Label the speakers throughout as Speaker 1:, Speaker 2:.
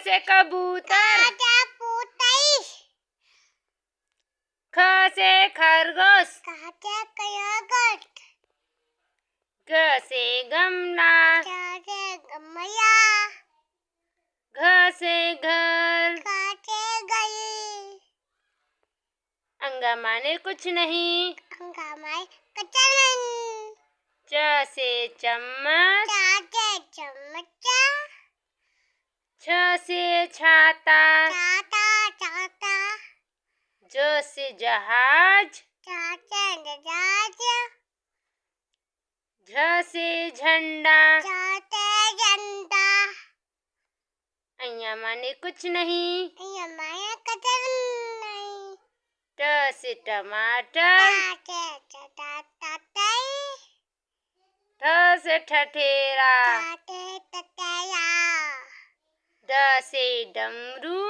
Speaker 1: से कबूतर, ख से खरगोश, ग से गमला, घ से घर, अंगा माने कुछ नहीं, च से चम्मच, छ से छाता, ज से जहाज, झ से झंडा, अय्या माने कुछ नहीं, ट से टमाटर, ठ से ठठेरा, ड से डमरू,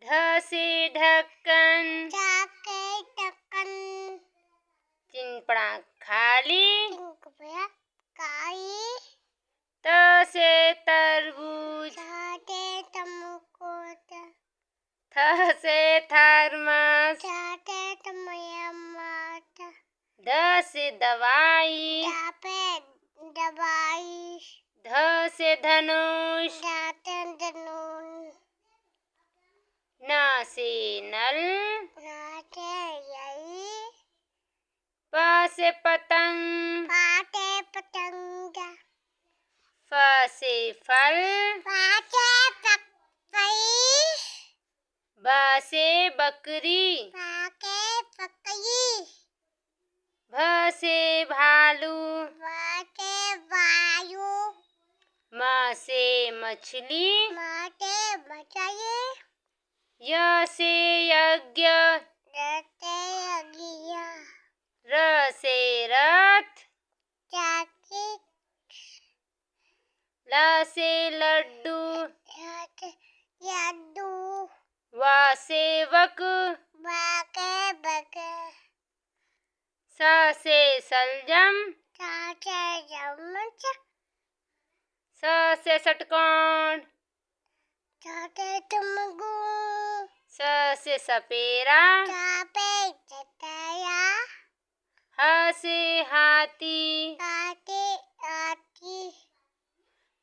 Speaker 1: ढ से ढक्कन, चिनपड़ा खाली, त से तरबूज, थ से थर्मस, ध से दवाई, ध से धनुष, न से नल, प से पतंग, फ से फल, ब से बकरी, भ से भालू, म से मछली, य से यज्ञ, र से रथ, ल से लड्डू, व से वक, स से सलजम, स से षटकोण, स से सपेरा, ह से हाथी,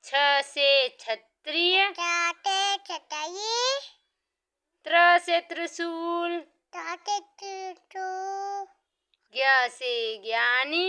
Speaker 1: छ से क्षत्रिय, त्र से त्रिशूल, ज्ञ से ज्ञानी,